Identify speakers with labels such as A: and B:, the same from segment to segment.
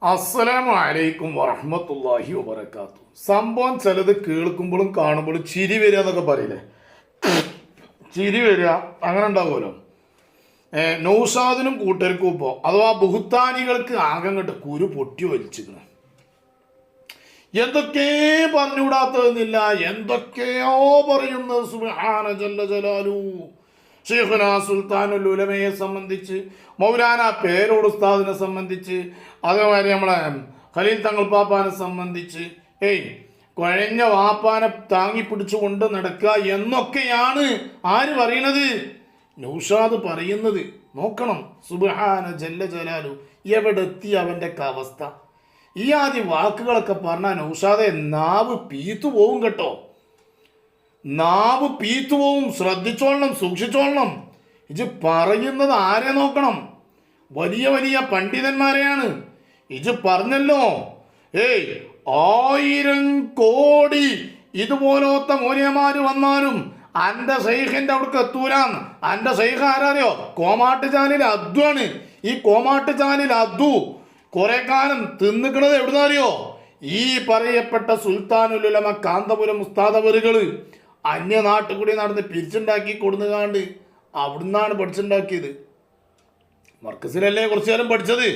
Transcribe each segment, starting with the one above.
A: അസ്സലാമു അലൈക്കും വറഹ്മത്തുള്ളാഹി വബറകാതുഹു. സംഭവം ചിലത് കേൾക്കുമ്പോഴും കാണുമ്പോഴും ചിരി വരിക എന്നൊക്കെ പറയില്ലേ, ചിരി വരിക അങ്ങനെ ഉണ്ടാവുമല്ലോ. നൗഷാദിനും കൂട്ടർക്കും ഇപ്പോൾ അഥവാ ബുഹുത്താനികൾക്ക് ആകങ്ങട്ട് കുരു പൊട്ടി വലിച്ചിരിക്കണം. എന്തൊക്കെ പറഞ്ഞുകൂടാത്തതെന്നില്ല, എന്തൊക്കെയോ പറയുന്നത്. സുബ്ഹാന ജല്ല ജലാലു. ഷെയ്ഖുന സുൽത്താനുൽ ഉലമയെ സംബന്ധിച്ച്, മൗലാന പേരോട് ഉസ്താദിനെ സംബന്ധിച്ച്, അതേമാതിരി നമ്മളെ ഖലീൽ തങ്ങൾ പാപ്പാനെ സംബന്ധിച്ച് കുഴഞ്ഞ വാപ്പാനെ താങ്ങി പിടിച്ചുകൊണ്ട് നടക്കുക എന്നൊക്കെയാണ് ആര് പറയണത്? നൗഷാദ് പറയുന്നത്. നോക്കണം, സുബ്ഹാന ജല്ല ജലാലു. എവിടെ എത്തി അവൻ്റെ അവസ്ഥ? ഈ ആദ്യ വാക്കുകളൊക്കെ പറഞ്ഞാൽ നൗഷാദെ നാവ് പീത്തു പോവും കേട്ടോ, നാവ് പീത്തുപോവും. ശ്രദ്ധിച്ചോളണം, സൂക്ഷിച്ചോളണം. ഇത് പറയുന്നത് ആരെ നോക്കണം? വലിയ വലിയ പണ്ഡിതന്മാരെയാണ്. ഇത് പറഞ്ഞല്ലോ, 1000 കോടി ഇതുപോലത്തെ മൂല്യമാര് വന്നാലും അന്റെ ശൈഖിന്റെ അവിടേക്ക് എത്തൂരാന്ന്. അന്റെ ശൈഖ് ആരാറിയോ? കോമാട്ടുചാലിൽ അദ്വാണ്. ഈ കോമാട്ടുചാലിൽ അദ്ദു കുറെ കാലം തിന്നിക്കണത് എവിടുന്നറിയോ? ഈ പറയപ്പെട്ട സുൽത്താനുൽ ഉലമ കാന്തപുരം ഉസ്താദവറുകള് അന്യനാട്ടിൽ കൂടി നടന്ന് പിരിച്ചുണ്ടാക്കി കൊടുന്നുകാണ്ട് അവിടുന്നാണ് പഠിച്ചുണ്ടാക്കിയത്. മർക്കസിലല്ലേ കുറച്ചു കാലം പഠിച്ചത്?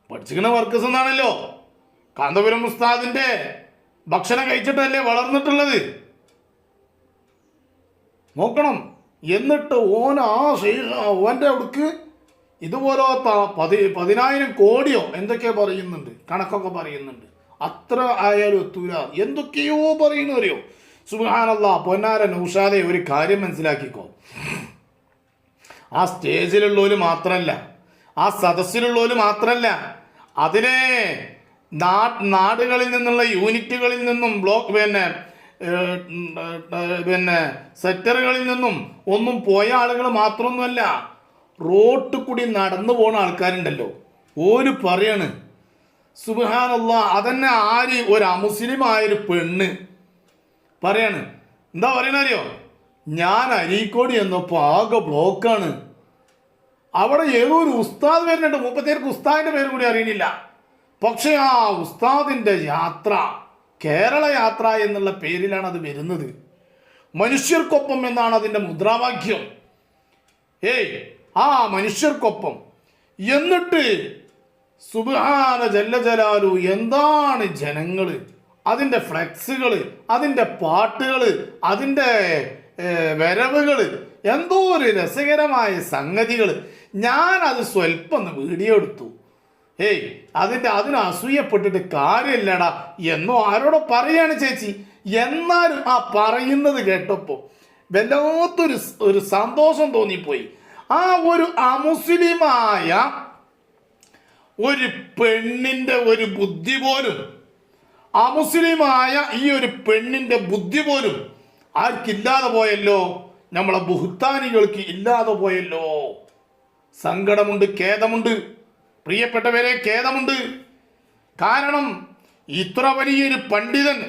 A: പഠിച്ചിരിക്കുന്ന മർക്കസ് എന്നാണല്ലോ. കാന്തപുരം ഉസ്താദിന്റെ ഭക്ഷണം കഴിച്ചിട്ടല്ലേ വളർന്നിട്ടുള്ളത്. നോക്കണം. എന്നിട്ട് ഓന്റെ അവിടേക്ക് ഇതുപോലത്തെ 10,000 കോടിയോ എന്തൊക്കെയോ പറയുന്നുണ്ട്, കണക്കൊക്കെ പറയുന്നുണ്ട്. അത്ര ആയാലും എത്തൂല, എന്തൊക്കെയോ പറയുന്നവരെയോ. സുബ്ഹാനല്ലാഹ്. പൊന്നാര നൗഷാദെ, ഒരു കാര്യം മനസ്സിലാക്കിക്കോ. ആ സ്റ്റേജിലുള്ളവര് മാത്രമല്ല, ആ സദസ്സിലുള്ളവര് മാത്രമല്ല, അതിനെ നാടുകളിൽ നിന്നുള്ള യൂണിറ്റുകളിൽ നിന്നും പിന്നെ സെക്ടറുകളിൽ നിന്നും ഒന്നും പോയ ആളുകൾ മാത്രമൊന്നുമല്ല, റോട്ടിൽ കൂടി നടന്നു പോണ ആൾക്കാരുണ്ടല്ലോ, ഓര് പറയാണ്. സുബ്ഹാനല്ലാഹ്. അതന്നെ ആര്? ഒരു അമുസ്ലിമായൊരു പെണ്ണ് പറയാണ്. എന്താ പറയണറിയോ? ഞാൻ അരീക്കോട് എന്നപ്പോൾ ആകെ ബ്ലോക്കാണ്. അവിടെ ഏതോ ഒരു ഉസ്താദ് വരുന്നുണ്ട്. 30 ഉസ്താദിന്റെ പേര് കൂടി അറിയണില്ല. പക്ഷെ ആ ഉസ്താദിന്റെ യാത്ര കേരള യാത്ര എന്നുള്ള പേരിലാണ് അത് വരുന്നത്. മനുഷ്യർക്കൊപ്പം എന്നാണ് അതിന്റെ മുദ്രാവാക്യം. ആ മനുഷ്യർക്കൊപ്പം. എന്നിട്ട് സുബ്ഹാന ജല്ല ജലാലു, എന്താണ് ജനങ്ങള്, അതിൻ്റെ ഫ്ലെക്സുകൾ, അതിൻ്റെ പാട്ടുകൾ, അതിൻ്റെ വരവുകൾ, എന്തോ ഒരു രസകരമായ സംഗതികൾ. ഞാനത് സ്വല്പം വീഡിയോ എടുത്തു. അതിന് അസൂയപ്പെട്ടിട്ട് കാര്യമില്ലടാ എന്നോ ആരോടോ പറയാണ് ചേച്ചി. എന്നാലും ആ പറയുന്നത് കേട്ടപ്പോൾ വല്ലാത്തൊരു സന്തോഷം തോന്നിപ്പോയി. ആ ഒരു അമുസ്ലിമായ ഒരു പെണ്ണിൻ്റെ ഒരു ബുദ്ധി പോലും, അമുസ്ലിമായ ഈ ഒരു പെണ്ണിന്റെ ബുദ്ധി പോലും ആർക്കില്ലാതെ പോയല്ലോ? നമ്മളെ ബുഹ്താനികൾക്ക് ഇല്ലാതെ പോയല്ലോ. സങ്കടമുണ്ട്, ഖേദമുണ്ട് പ്രിയപ്പെട്ടവരെ, ഖേദമുണ്ട്. കാരണം ഇത്ര വലിയൊരു പണ്ഡിതൻ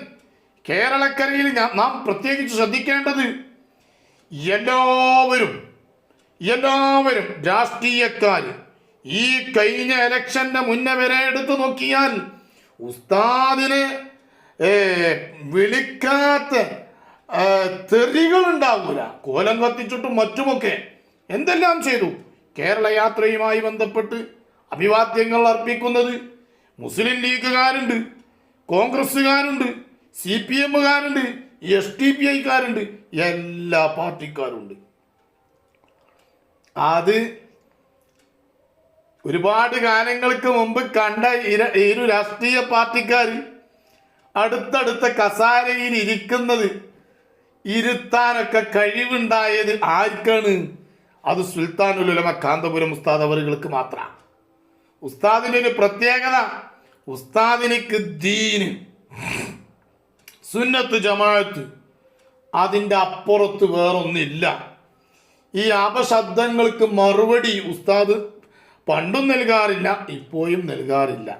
A: കേരളക്കരയിൽ നാം പ്രത്യേകിച്ച് ശ്രദ്ധിക്കേണ്ടത്, എല്ലാവരും രാഷ്ട്രീയക്കാര് ഈ കഴിഞ്ഞ ഇലക്ഷന്റെ മുന്നേ വരെ എടുത്തു നോക്കിയാൽ ഉസ്താദിനെ വിളിക്കാത്ത തെറികൾ ഉണ്ടാവൂല. കോലം കത്തിച്ചിട്ടും മറ്റുമൊക്കെ എന്തെല്ലാം ചെയ്തു. കേരള യാത്രയുമായി ബന്ധപ്പെട്ട് അഭിവാദ്യങ്ങൾ അർപ്പിക്കുന്നത് മുസ്ലിം ലീഗുകാരുണ്ട്, കോൺഗ്രസ്സുകാരുണ്ട്, CPM-കാരുണ്ട്, SDPI-കാരുണ്ട്, എല്ലാ പാർട്ടിക്കാരുണ്ട്. അത് ഒരുപാട് കാലങ്ങൾക്ക് മുമ്പ് കണ്ട ഇരു രാഷ്ട്രീയ പാർട്ടിക്കാർ അടുത്തടുത്ത കസാരയിൽ ഇരിക്കുന്നത് ഇരുത്താനൊക്കെ കഴിവുണ്ടായത് ആർക്കാണ്? അത് സുൽത്താനുൽ ഉലമ കാന്തപുരം ഉസ്താദ് അവറുകൾക്ക് മാത്രമാണ്. ഉസ്താദിന്റെ ഒരു പ്രത്യേകത, ഉസ്താദിനിക്ക് ദീന്, സുന്നത്ത് ജമാഅത്ത്, അതിൻ്റെ അപ്പുറത്ത് വേറൊന്നില്ല. ഈ അപശബ്ദങ്ങൾക്ക് മറുപടി ഉസ്താദ് പണ്ടും നൽകാറില്ല, ഇപ്പോഴും നൽകാറില്ല.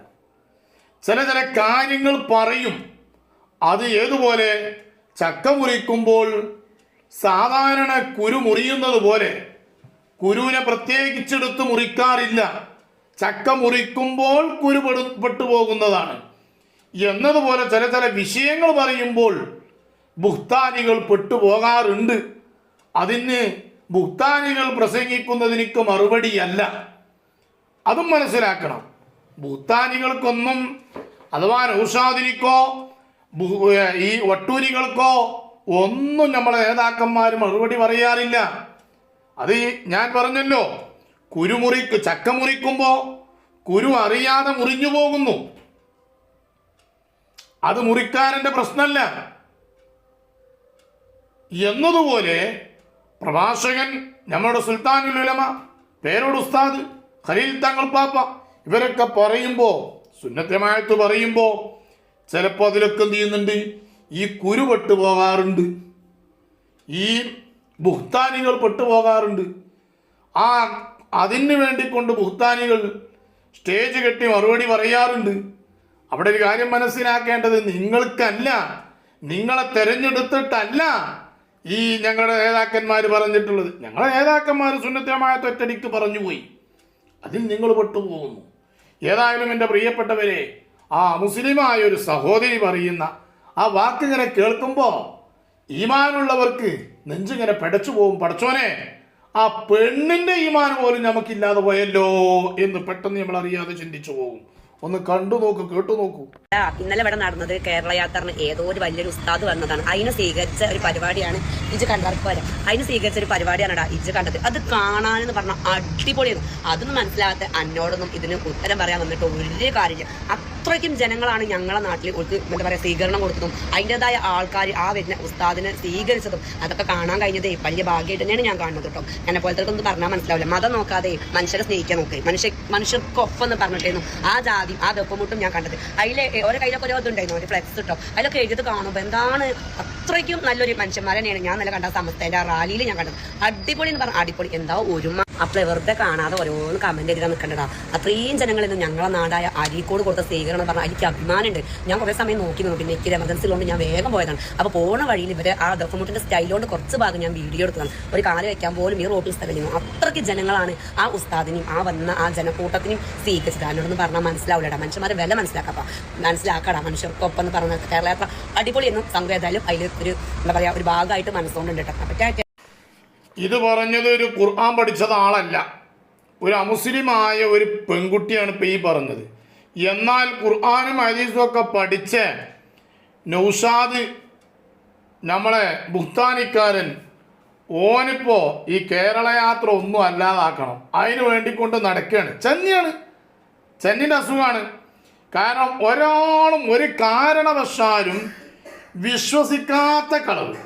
A: ചില കാര്യങ്ങൾ പറയും. അത് ഏതുപോലെ? ചക്ക മുറിക്കുമ്പോൾ സാധാരണ കുരു മുറിയുന്നത് പോലെ കുരുവിനെ പ്രത്യേകിച്ചെടുത്ത് മുറിക്കാറില്ല. ചക്ക മുറിക്കുമ്പോൾ കുരു പെട്ടുപോകുന്നതാണ് എന്നതുപോലെ ചില ചില വിഷയങ്ങൾ പറയുമ്പോൾ ബുഹ്താനികൾ പെട്ടുപോകാറുണ്ട്. അതിന് ബുഹ്താനികൾ പ്രസംഗിക്കുന്നതിനിക്ക് മറുപടിയല്ല, അതും മനസ്സിലാക്കണം. ബുഹ്താനികൾക്കൊന്നും അഥവാ നൗഷാദിനിക്കോ ഈ വട്ടൂരികൾക്കോ ഒന്നും നമ്മളെ നേതാക്കന്മാർ മറുപടി പറയാറില്ല. അത് ഞാൻ പറഞ്ഞല്ലോ, ചക്ക മുറിക്കുമ്പോൾ കുരു അറിയാതെ മുറിഞ്ഞു പോകുന്നു, അത് മുറിക്കാരൻ്റെ പ്രശ്നമല്ല എന്നതുപോലെ പ്രഭാഷകൻ നമ്മുടെ സുൽത്താനുൽ ഉലമ, പേരോട് ഉസ്താദ്, ഖലീൽ തങ്ങൾ പാപ്പ ഇവരൊക്കെ പറയുമ്പോൾ, സുന്നത്തമായത്ത് പറയുമ്പോൾ ചിലപ്പോൾ അതിലൊക്കെ എന്ത് ചെയ്യുന്നുണ്ട്, ഈ കുരു പെട്ടുപോകാറുണ്ട്, ഈ ബുഹ്താനികൾ പെട്ടുപോകാറുണ്ട്. അതിന് വേണ്ടിക്കൊണ്ട് ബുഹ്താനികൾ സ്റ്റേജ് കെട്ടി മറുപടി പറയാറുണ്ട്. അവിടെ ഒരു കാര്യം മനസ്സിലാക്കേണ്ടത്, നിങ്ങൾക്കല്ല, നിങ്ങളെ തെരഞ്ഞെടുത്തിട്ടല്ല ഈ ഞങ്ങളുടെ നേതാക്കന്മാർ പറഞ്ഞിട്ടുള്ളത്. ഞങ്ങളുടെ നേതാക്കന്മാർ സുന്നത്തമായ ഒറ്റടിക്ക് പറഞ്ഞുപോയി, അതിൽ നിങ്ങൾ പെട്ടുപോകുന്നു. ഏതായാലും എൻ്റെ പ്രിയപ്പെട്ടവരെ, ആ മുസ്ലിമായ ഒരു സഹോദരി പറയുന്ന ആ വാക്കിങ്ങനെ കേൾക്കുമ്പോൾ ഈമാനുള്ളവർക്ക് നെഞ്ചിങ്ങനെ പെടച്ചു പോകും. പടച്ചോനെ, ആ പെണ്ണിന്റെ ഈമാൻ പോലും നമുക്കില്ലാതെ പോയല്ലോ എന്ന് പെട്ടെന്ന് നമ്മൾ അറിയാതെ ചിന്തിച്ചു പോകും. ഒന്ന് കണ്ടു നോക്കൂ, കേട്ടു നോക്കൂ.
B: ഇന്നലെ ഇവിടെ നടന്നത് കേരള യാത്രന് ഏതോ ഒരു വലിയൊരു ഉസ്താദ് വന്നതാണ്. അതിന് സ്വീകരിച്ച ഒരു പരിപാടിയാണ് ഇജ് കണ്ടവർക്ക് വരാം. അതിന് സ്വീകരിച്ച ഒരു പരിപാടിയാണ് ഇജ് കണ്ടത്. അത് കാണാനെന്ന് പറഞ്ഞാൽ അടിപൊളിയാണ്. അതൊന്നും മനസ്സിലാകാത്ത എന്നോടൊന്നും ഇതിന് ഉത്തരം പറയാൻ വന്നിട്ട് ഒരു കാര്യമില്ല. അത്രയ്ക്കും ജനങ്ങളാണ് ഞങ്ങളെ നാട്ടിൽ എന്താ പറയുക സ്വീകരണം കൊടുത്തതും അതിൻ്റെതായ ആൾക്കാർ ആ വരുന്ന ഉസ്താദിനെ സ്വീകരിച്ചതും അതൊക്കെ കാണാൻ കഴിഞ്ഞതേ വലിയ ഭാഗ്യമായിട്ട് തന്നെയാണ് ഞാൻ കാണുന്നത് കേട്ടോ. എന്നെ പോലത്തെ പറഞ്ഞാൽ മനസ്സിലാവില്ല. മതം നോക്കാതെ മനുഷ്യരെ സ്നേഹിക്കാൻ നോക്കി, മനുഷ്യർക്കൊപ്പം എന്ന് പറഞ്ഞിട്ടായിരുന്നു ആ ജാതി ആ ദപ്പമുട്ടും ഞാൻ കണ്ടത്. അതിലെ ഓരോ കയ്യിലൊക്കെ ഓരോ ഇതുണ്ടായിരുന്നു, ഒരു ഫ്ലെക്സ് കിട്ടോ, അതിലൊക്കെ എഴുതി കാണുമ്പോൾ എന്താണ് അത്രയ്ക്കും നല്ലൊരു മനുഷ്യന്മാരെ തന്നെയാണ് ഞാൻ നല്ല കണ്ട സമസ്തേൻ്റെ ആ റാലിയിൽ ഞാൻ കണ്ടത്. അടിപൊളി എന്ന് പറഞ്ഞാൽ അടിപൊളി, എന്താ ഒരുമ. അപ്പോൾ വെറുതെ കാണാതെ ഓരോന്ന് കമന്റ് എഴുതാൻ നിൽക്കേണ്ടതാ. അത്രയും ജനങ്ങളിൽ നിന്ന് ഞങ്ങളെ നാടായ അരീക്കോട് കൊടുത്ത സ്വീകരണം എന്ന് പറഞ്ഞാൽ എനിക്ക് അഭിമാനമുണ്ട്. ഞാൻ കുറേ സമയം നോക്കി നിന്നു, പിന്നെ എനിക്ക് എമർജൻസി കൊണ്ട് ഞാൻ വേഗം പോയതാണ്. അപ്പോൾ പോണ വഴിയിൽ ഇവരെ ആ ദഫമുട്ടിന്റെ സ്റ്റൈലോണ്ട് കുറച്ച് ഭാഗം ഞാൻ വീഡിയോ എടുത്തതാണ്. ഒരു കാല് വെക്കാൻ പോലും ഈ റോട്ടിൽ സ്ഥലമില്ല. അത്രയ്ക്ക് ജനങ്ങളാണ് ആ ഉസ്താദിനെയും ആ വന്ന ആ ജനക്കൂട്ടത്തിനെയും സ്വീകരിച്ചത്. അതിനോടൊന്നും പറഞ്ഞാൽ മനസ്സിലാവില്ലടാ, മനുഷ്യന്മാരെ വില മനസ്സിലാക്കാടാ. മനുഷ്യർക്കൊപ്പം എന്ന് പറഞ്ഞ കേരള യാത്ര അടിപൊളിയെന്നും സംഘേതായാലും അതിൽ ഒരു എന്താ പറയുക ഒരു ഭാഗമായിട്ട് മനസ്സുകൊണ്ടുണ്ട് കേട്ടോ.
A: ഇത് പറഞ്ഞത് ഒരു ഖുർആൻ പഠിച്ചത് ആളല്ല, ഒരു അമുസ്ലിമായ ഒരു പെൺകുട്ടിയാണ് ഇപ്പം ഈ പറഞ്ഞത്. എന്നാൽ ഖുർആനും ഹദീസും ഒക്കെ പഠിച്ച നൗഷാദ്, നമ്മളെ ബുഹ്താനിക്കാരൻ, ഓനിപ്പോൾ ഈ കേരള യാത്ര ഒന്നും അല്ലാതാക്കണം, അതിന് വേണ്ടിക്കൊണ്ട് നടക്കുകയാണ്. ചെന്നിൻ്റെ അസുഖമാണ്. കാരണം ഒരാളും ഒരു കാരണവശാലും വിശ്വസിക്കാത്ത കളവ്,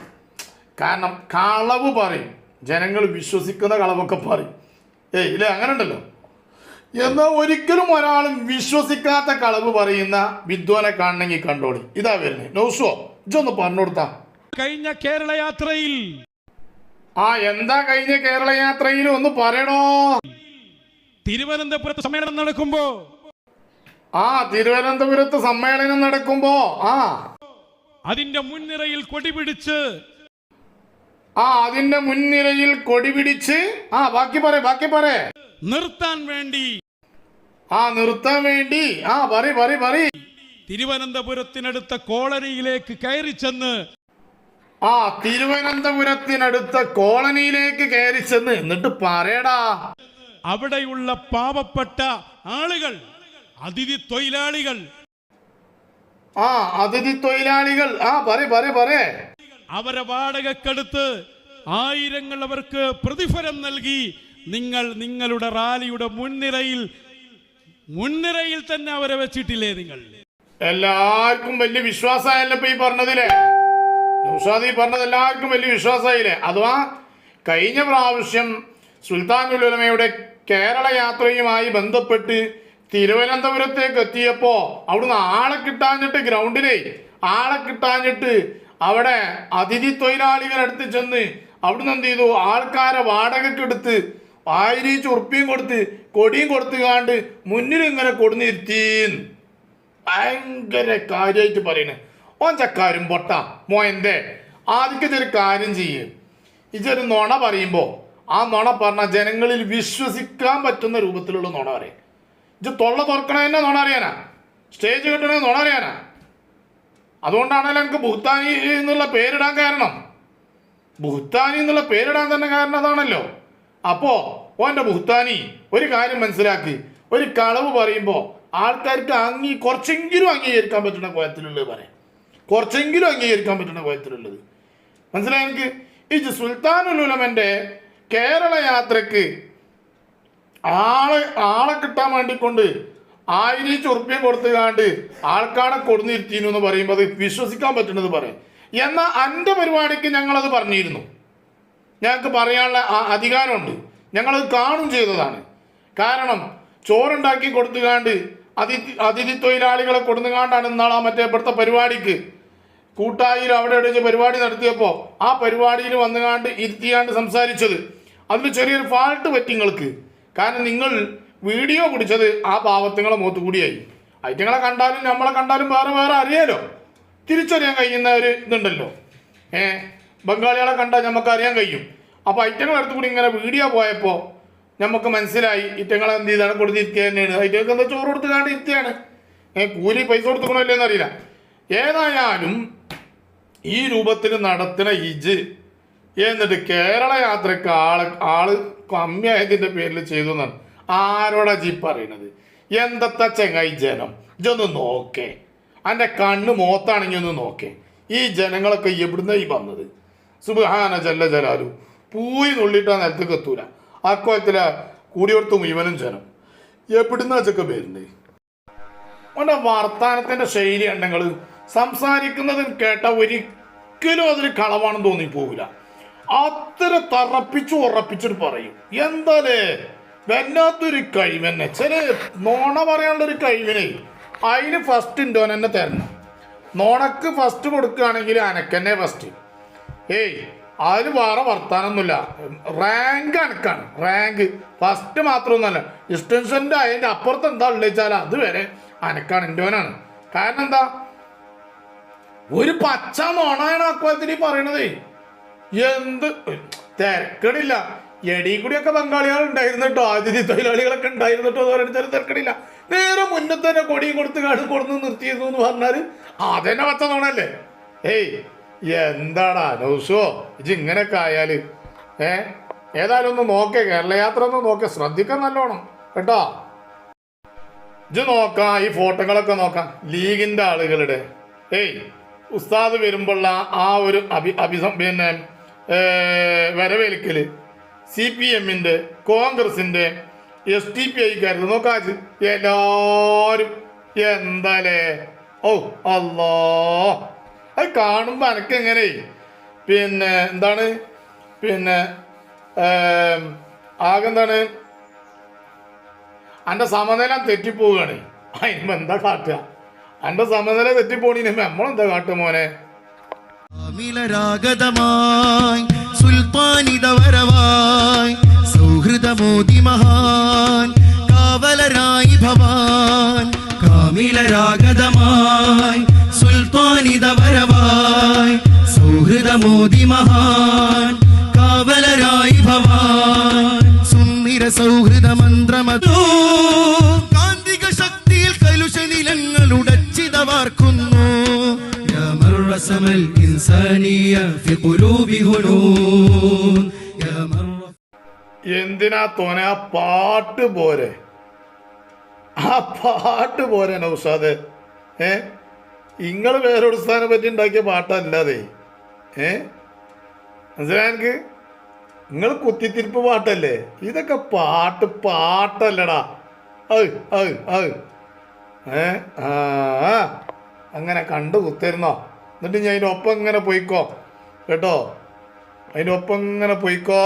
A: കാരണം കളവ് പറയും, ജനങ്ങൾ വിശ്വസിക്കുന്ന കളവൊക്കെ പറയും. ഇല്ലേ, അങ്ങനെ ഉണ്ടല്ലോ. എന്നാൽ ഒരിക്കലും ഒരാളും വിശ്വസിക്കാത്ത കളവ് പറയുന്ന വിദ്വാനെ കാണണമെങ്കിൽ കണ്ടോളി. ഇതാ വരുന്നത്. നൗഷോ, ഇതൊന്ന് പറഞ്ഞു കൊടുത്താ.
C: കഴിഞ്ഞ കേരള യാത്രയിൽ
A: എന്താ കഴിഞ്ഞ കേരള യാത്രയിൽ ഒന്ന് പറയണോ?
C: തിരുവനന്തപുരത്ത് സമ്മേളനം നടക്കുമ്പോ
A: തിരുവനന്തപുരത്ത് സമ്മേളനം നടക്കുമ്പോ
C: അതിന്റെ മുൻനിരയിൽ കൊടിപിടിച്ച്
A: അതിന്റെ മുൻനിരയിൽ കൊടിപിടിച്ച് ബാക്കി പറ
C: നിർത്താൻ വേണ്ടി തിരുവനന്തപുരത്തിനടുത്ത കോളനിയിലേക്ക് കയറി ചെന്ന് എന്നിട്ട് പറയടാ, അവിടെയുള്ള പാവപ്പെട്ട ആളുകൾ, അതിഥി തൊഴിലാളികൾ അവരെ വാടകക്കെടുത്ത് ആയിരങ്ങൾ അവർക്ക് പ്രതിഫലം നൽകി നിങ്ങൾ നിങ്ങളുടെ റാലിയുടെ മുൻനിരയിൽ തന്നെ അവരെ വെച്ചിട്ടില്ലേ? നിങ്ങൾ
A: എല്ലാവർക്കും വലിയ വിശ്വാസമായല്ലോ ഇപ്പൊ ഈ പറഞ്ഞതിലെ നൗഷാദ് പറഞ്ഞത് എല്ലാവർക്കും വലിയ വിശ്വാസമായില്ലേ? അഥവാ കഴിഞ്ഞ പ്രാവശ്യം സുൽത്താനുൽ ഉലമയുടെ കേരള യാത്രയുമായി ബന്ധപ്പെട്ട് തിരുവനന്തപുരത്തേക്ക് എത്തിയപ്പോൾ അവിടുന്ന് ആളെ കിട്ടാഞ്ഞിട്ട് അവിടെ അതിഥി തൊഴിലാളികളടുത്ത് ചെന്ന് അവിടുന്ന് എന്ത് ചെയ്തു, ആൾക്കാരെ വാടകക്കെടുത്ത് 1000 ഉറുപ്പിയും കൊടുത്ത് കൊടിയും കൊടുത്തുകാണ്ട് മുന്നിൽ ഇങ്ങനെ കൊടുന്നിരുത്തീന്ന് ഭയങ്കര കാര്യമായിട്ട് പറയണേ. ചക്കാരും പൊട്ട മോയന്തേ, ആദ്യത്തെ ഒരു കാര്യം ചെയ്യേ, ഇതൊരു നുണ പറയുമ്പോൾ ആ നുണ പറഞ്ഞ ജനങ്ങളിൽ വിശ്വസിക്കാൻ പറ്റുന്ന രൂപത്തിലുള്ള നുണ പറയും. ഇത് തൊള്ള തുറക്കണ തന്നെ നുണ അറിയാനാ, സ്റ്റേജ് കെട്ടണേ നുണ അറിയാനാ. അതുകൊണ്ടാണല്ലോ എനിക്ക് ബുഹ്താനി എന്നുള്ള പേരിടാൻ കാരണം. ബുഹ്താനി എന്നുള്ള പേരിടാൻ തന്നെ കാരണം അതാണല്ലോ. അപ്പോൾ ഓൻ്റെ ബുഹ്താനി ഒരു കാര്യം മനസ്സിലാക്കി, ഒരു കളവ് പറയുമ്പോൾ ആൾക്കാർക്ക് കുറച്ചെങ്കിലും അംഗീകരിക്കാൻ പറ്റുന്ന കോലത്തിലുള്ളത് പറയാം, കുറച്ചെങ്കിലും അംഗീകരിക്കാൻ പറ്റുന്ന കോലത്തിലുള്ളത് മനസ്സിലായി എനിക്ക്. ഈ സുൽത്താനുൽ ഉലമൻ്റെ കേരള യാത്രക്ക് ആളെ കിട്ടാൻ വേണ്ടിക്കൊണ്ട് 1000 ഉറുപ്പ്യം കൊടുത്തുകാണ്ട് ആൾക്കാരെ കൊടുന്നിരുത്തിയിരുന്നു എന്ന് പറയുമ്പോൾ അത് വിശ്വസിക്കാൻ പറ്റുന്നത് പറയാം. എന്നാൽ എൻ്റെ പരിപാടിക്ക് ഞങ്ങളത് പറഞ്ഞിരുന്നു, ഞങ്ങൾക്ക് പറയാനുള്ള അധികാരമുണ്ട്, ഞങ്ങളത് കാണും ചെയ്തതാണ്. കാരണം ചോറുണ്ടാക്കി കൊടുത്തുകാണ്ട് അതിഥി തൊഴിലാളികളെ കൊടുന്നുകാണ്ടാണ് ഇന്നാളാ മറ്റേ ഇവിടുത്തെ പരിപാടിക്ക് കൂട്ടായിൽ അവിടെ ഇടച്ച് പരിപാടി നടത്തിയപ്പോൾ ആ പരിപാടിയിൽ വന്നുകാണ്ട് ഇരുത്തിയാണ്ട് സംസാരിച്ചത്. അതിൽ ചെറിയൊരു ഫാൾട്ട് പറ്റി നിങ്ങൾക്ക്. കാരണം നിങ്ങൾ വീഡിയോ പിടിച്ചത് ആ പാവത്തുങ്ങളെ മുഖത്ത് കൂടിയായി. ഐറ്റങ്ങളെ കണ്ടാലും നമ്മളെ കണ്ടാലും വേറെ വേറെ അറിയാലോ, തിരിച്ചറിയാൻ കഴിയുന്ന ഒരു ഇതുണ്ടല്ലോ. ബംഗാളികളെ കണ്ടാൽ നമുക്ക് അറിയാൻ കഴിയും. അപ്പോൾ ഐറ്റങ്ങളടുത്ത് കൂടി ഇങ്ങനെ വീഡിയോ പോയപ്പോൾ നമുക്ക് മനസ്സിലായി ഇറ്റങ്ങളെ എന്ത് ചെയ്താണ് കൊടുത്തിരുത്തിയ തന്നെയാണ്. ഐറ്റങ്ങൾക്ക് എന്താ ചോറ് കൊടുത്ത് കാണ്ട് ഇരുത്തിയാണ്. കൂലി പൈസ കൊടുത്തുക്കണോ ഇല്ലെന്ന് അറിയില്ല. ഏതായാലും ഈ രൂപത്തിൽ നടത്തുന്ന ഇജ് എന്നിട്ട് കേരള യാത്രക്ക് ആള് കമ്മിയായതിൻ്റെ പേരിൽ ചെയ്തു എന്നാണ് ആരോടാ ജി പറയണത്? എന്തത്തെ ചെങ്ങായി ജനം, ഇതൊന്ന് നോക്കേ, എൻ്റെ കണ്ണ് മോത്താണെങ്കിൽ ഒന്ന് നോക്കേ. ഈ ജനങ്ങളൊക്കെ എവിടുന്ന ഈ വന്നത്? സുബ്ഹാന ജല്ല ജലാലു, പൂയി നുള്ളിട്ടാ നിലത്തേക്ക് എത്തൂല. അക്കോലത്തിലെ കൂടിയോടത്ത് മുഴുവനും ജനം എവിടുന്ന ചെക്കെ പേരുണ്ട്. അവൻ്റെ വർത്താനത്തിൻ്റെ ശൈലി ഉണ്ടെങ്കിൽ സംസാരിക്കുന്നത് കേട്ട ഒരിക്കലും അതിൽ കളവാണെന്ന് തോന്നിപ്പോവില്ല. അത്ര തറപ്പിച്ചു ഉറപ്പിച്ചിട്ട് പറയും. എന്താലേ വല്ലാത്തൊരു കഴിവന്നെ. ചില നോണ പറയാനുള്ളൊരു കഴിവിനെ അതിന് ഫസ്റ്റ് ഉണ്ടോൻ തന്നെ തരണം. നോണക്ക് ഫസ്റ്റ് കൊടുക്കുകയാണെങ്കിൽ അനക്കന്നെ ഫസ്റ്റ്. അതിന് വേറെ വർത്താനൊന്നുമില്ല. റാങ്ക് അനക്കാണ്, റാങ്ക് ഫസ്റ്റ് മാത്രമൊന്നുമല്ല. ഡിസ്റ്റൻഷൻ്റെ അതിൻ്റെ അപ്പുറത്ത് എന്താ ഉള്ളിച്ചാൽ അതുവരെ അനക്കാണ്, എൻ്റെവനാണ്. കാരണം എന്താ, ഒരു പച്ച നോണാണ് അക്വാലത്തിൽ പറയണത്. എന്ത് തിരക്കടില്ല. എടീ കൂടിയൊക്കെ ബംഗാളികൾ ഉണ്ടായിരുന്നു കേട്ടോ, അതിഥി തൊഴിലാളികളൊക്കെ ഉണ്ടായിരുന്നു കേട്ടോ, ഓരോരുത്തരും തിരക്കടില്ല. നേരെ മുന്നേ തന്നെ കൊടി കൊടുത്ത് കൊടുന്ന് നിർത്തിയിരുന്നു എന്ന് പറഞ്ഞാൽ അതെന്നെ പച്ച നോണല്ലേ. എന്താടാ നൗസോ ഇത് ഇങ്ങനെയൊക്കെ ആയാൽ ഏതായാലും ഒന്ന് നോക്കേ, കേരള യാത്ര ഒന്ന് നോക്കേ, ശ്രദ്ധിക്കാൻ നല്ലോണം കേട്ടോ. ഇത് നോക്കാം, ഈ ഫോട്ടോകളൊക്കെ നോക്കാം. ലീഗിൻ്റെ ആളുകളുടെ ഉസ്താദ് വരുമ്പോഴുള്ള ആ ഒരു പിന്നെ വരവേൽക്കൽ, CPM-ൻ്റെ, കോൺഗ്രസിൻ്റെ, SDPI-ക്കാരുടെ നോക്കാച്ച് എല്ലാവരും എന്താലേ. അല്ലാ, അത് കാണുമ്പോൾ എനക്കെങ്ങനെ പിന്നെ എന്താണ് പിന്നെ ആകെന്താണ് എൻ്റെ സമനില തെറ്റിപ്പോവുകയാണ്. അതിന് എന്താ കാട്ടുക? എൻ്റെ സമനില തെറ്റിപ്പോണീന് നമ്മളെന്താ കാട്ടുക മോനെ?
D: രാഗതമായി സുൽത്താനിതവരവായി സൗഹൃദമോദി മഹാൻ കാവലരായി ഭവാൻ. കാമിലരാഗതമായി സുൽത്താനിതവരവായി സൗഹൃദമോദി മഹാൻ കാവലരായി ഭവാൻ. സുന്ദര സൗഹൃദ മന്ത്രമതോ കാന്തിക ശക്തിയിൽ കലുഷ നിലങ്ങൾ ഉടച്ചിതവാർക്കുന്നു.
A: എന്തിനാ തോനെ ആ പാട്ട് പോരെ, ആ പാട്ട് പോരെ നൗഷാദ്. നിങ്ങൾ വേറൊരു സ്ഥാനം പറ്റി ഉണ്ടാക്കിയ പാട്ടല്ലാതെ മനസ്സിലായ എനിക്ക്? നിങ്ങൾ കുത്തിത്തിരിപ്പ് പാട്ടല്ലേ ഇതൊക്കെ? പാട്ടല്ലടാ. അങ്ങനെ കണ്ടു കുത്തിരുന്നോ? എന്നിട്ട് ഞാൻ അതിൻ്റെ ഒപ്പം ഇങ്ങനെ പോയിക്കോ കേട്ടോ, അതിൻ്റെ ഒപ്പം ഇങ്ങനെ പോയിക്കോ.